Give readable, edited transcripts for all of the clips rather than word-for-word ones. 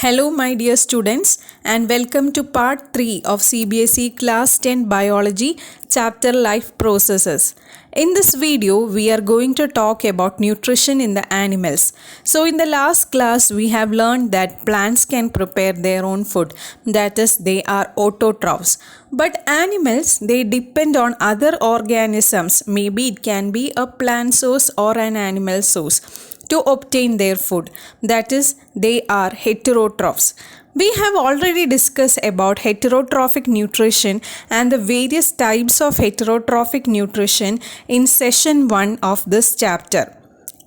Hello, my dear students, and welcome to part 3 of CBSE Class 10 Biology, Chapter Life Processes. In this video, we are going to talk about nutrition in the animals. So, in the last class, we have learned that plants can prepare their own food, that is, they are autotrophs. But animals, they depend on other organisms. Maybe it can be a plant source or an animal source to obtain their food, that is, they are heterotrophs. We have already discussed about heterotrophic nutrition and the various types of heterotrophic nutrition in session 1 of this chapter.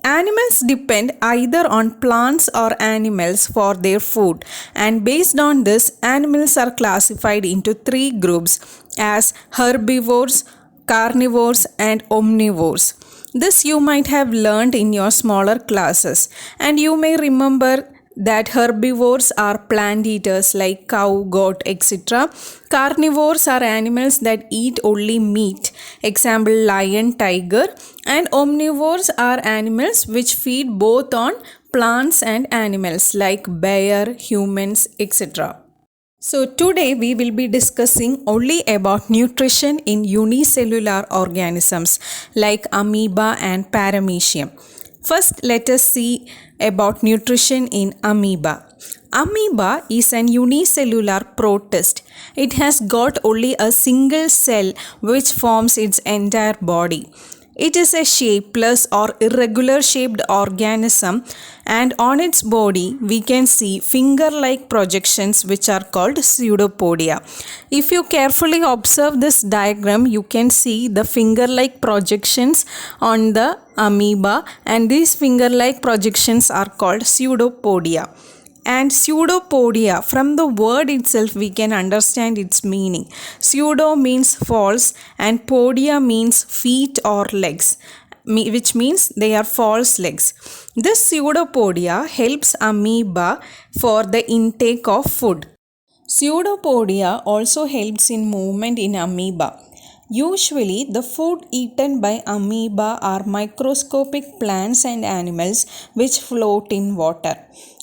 Animals depend either on plants or animals for their food, and based on this, animals are classified into 3 groups as herbivores, carnivores and omnivores. This you might have learned in your smaller classes, and you may remember that herbivores are plant eaters like cow, goat, etc. Carnivores are animals that eat only meat, example lion, tiger, and omnivores are animals which feed both on plants and animals like bear, humans, etc. So today we will be discussing only about nutrition in unicellular organisms like amoeba and paramecium. First, let us see about nutrition in amoeba. Amoeba is an unicellular protist. It has got only a single cell which forms its entire body. It is a shapeless or irregular shaped organism, and on its body we can see finger-like projections which are called pseudopodia. If you carefully observe this diagram, you can see the finger-like projections on the amoeba, and these finger-like projections are called pseudopodia. And pseudopodia, from the word itself we can understand its meaning. Pseudo means false and podia means feet or legs, which means they are false legs. This pseudopodia helps amoeba for the intake of food. Pseudopodia also helps in movement in amoeba. Usually, the food eaten by amoeba are microscopic plants and animals which float in water.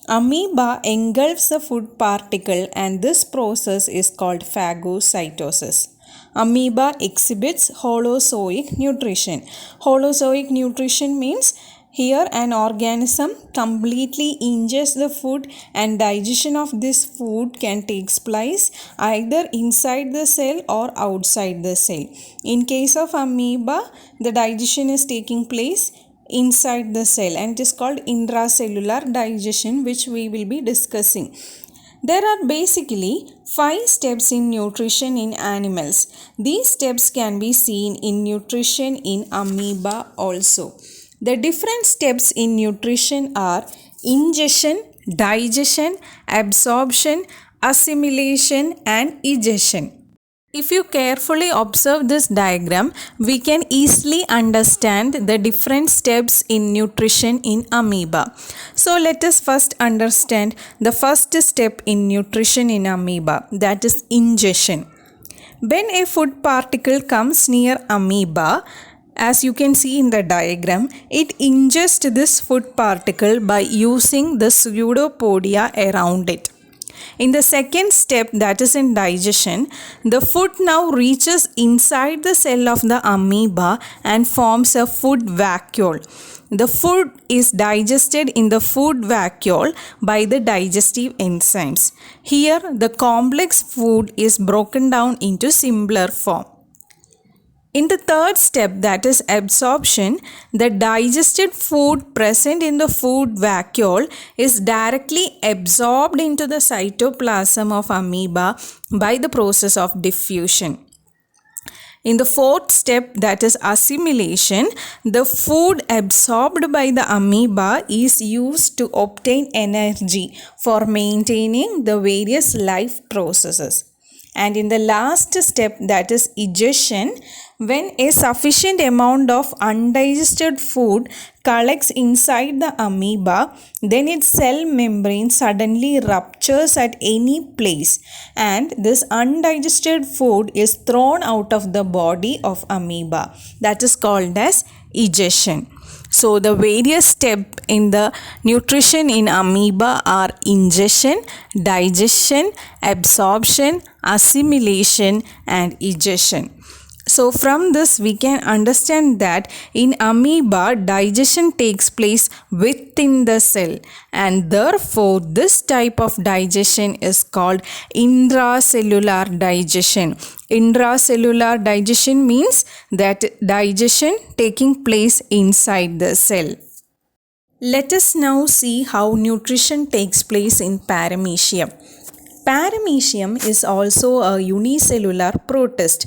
Amoeba engulfs the food particle, and this process is called phagocytosis. Amoeba exhibits holozoic nutrition. Holozoic nutrition means here an organism completely ingests the food, and digestion of this food can take place either inside the cell or outside the cell. In case of amoeba, the digestion is taking place inside the cell, and it is called intracellular digestion, which we will be discussing. There are basically 5 steps in nutrition in animals. These steps can be seen in nutrition in amoeba also. The different steps in nutrition are ingestion, digestion, absorption, assimilation, and egestion. If you carefully observe this diagram, we can easily understand the different steps in nutrition in amoeba. So let us first understand the first step in nutrition in amoeba, that is ingestion. When a food particle comes near amoeba, as you can see in the diagram, it ingests this food particle by using the pseudopodia around it. In the second step, that is in digestion, the food now reaches inside the cell of the amoeba and forms a food vacuole. The food is digested in the food vacuole by the digestive enzymes. Here, the complex food is broken down into simpler form. In the third step, that is absorption, the digested food present in the food vacuole is directly absorbed into the cytoplasm of amoeba by the process of diffusion. In the fourth step, that is assimilation, the food absorbed by the amoeba is used to obtain energy for maintaining the various life processes. And in the last step, that is egestion, when a sufficient amount of undigested food collects inside the amoeba, then its cell membrane suddenly ruptures at any place, and this undigested food is thrown out of the body of amoeba. That is called as egestion. So the various steps in the nutrition in amoeba are ingestion, digestion, absorption, assimilation and egestion. So from this we can understand that in amoeba digestion takes place within the cell, and therefore this type of digestion is called intracellular digestion. Intracellular digestion means that digestion taking place inside the cell. Let us now see how nutrition takes place in paramecium. Paramecium is also a unicellular protist.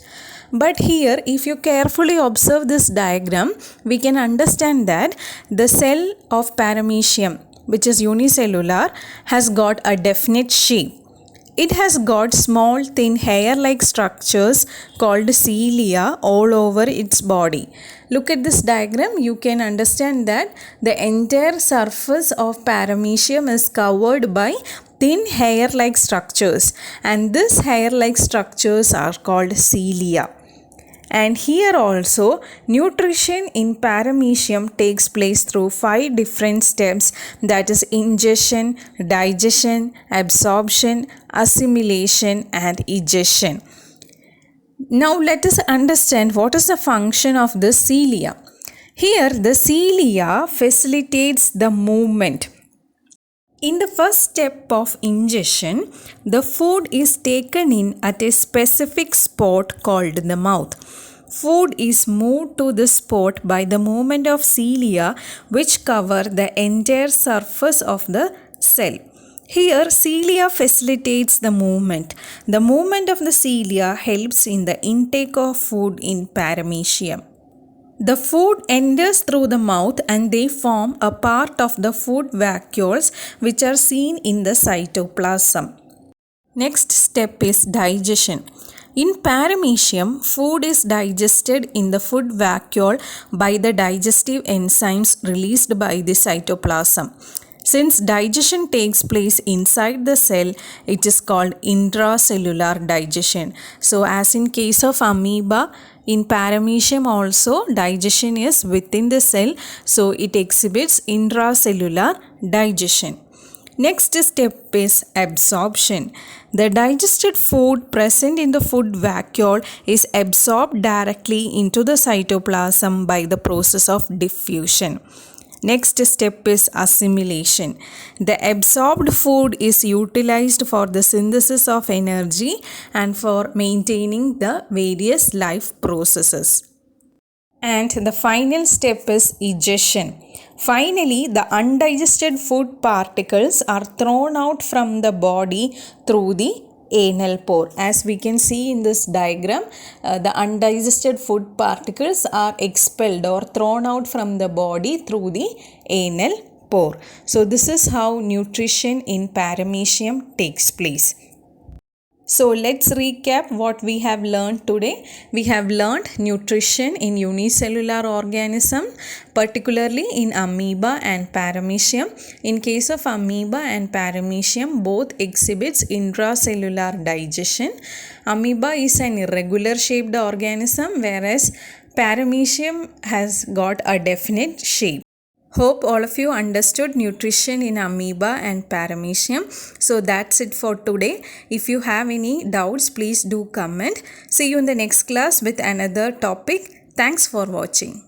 But here, if you carefully observe this diagram, we can understand that the cell of paramecium, which is unicellular, has got a definite shape. It has got small thin hair-like structures called cilia all over its body. Look at this diagram, you can understand that the entire surface of paramecium is covered by thin hair-like structures, and these hair-like structures are called cilia. And here also nutrition in paramecium takes place through 5 different steps, that is ingestion, digestion, absorption, assimilation and egestion. Now let us understand what is the function of the cilia. Here the cilia facilitates the movement. In the first step of ingestion, the food is taken in at a specific spot called the mouth. Food is moved to the spot by the movement of cilia, which cover the entire surface of the cell. Here, cilia facilitates the movement. The movement of the cilia helps in the intake of food in paramecium. The food enters through the mouth and they form a part of the food vacuoles which are seen in the cytoplasm. Next step is digestion. In paramecium, food is digested in the food vacuole by the digestive enzymes released by the cytoplasm. Since digestion takes place inside the cell, it is called intracellular digestion. So as in case of amoeba, in paramecium also digestion is within the cell, so it exhibits intracellular digestion. Next step is absorption. The digested food present in the food vacuole is absorbed directly into the cytoplasm by the process of diffusion. Next step is assimilation. The absorbed food is utilized for the synthesis of energy and for maintaining the various life processes. And the final step is egestion. Finally, the undigested food particles are thrown out from the body through the anal pore. As we can see in this diagram, the undigested food particles are expelled or thrown out from the body through the anal pore. So this is how nutrition in paramecium takes place. So let's recap what we have learned today. We have learned nutrition in unicellular organism, particularly in amoeba and paramecium. In case of amoeba and paramecium, both exhibits intracellular digestion. Amoeba is an irregular shaped organism, whereas paramecium has got a definite shape. Hope all of you understood nutrition in amoeba and paramecium. So that's it for today. If you have any doubts, please do comment. See you in the next class with another topic. Thanks for watching.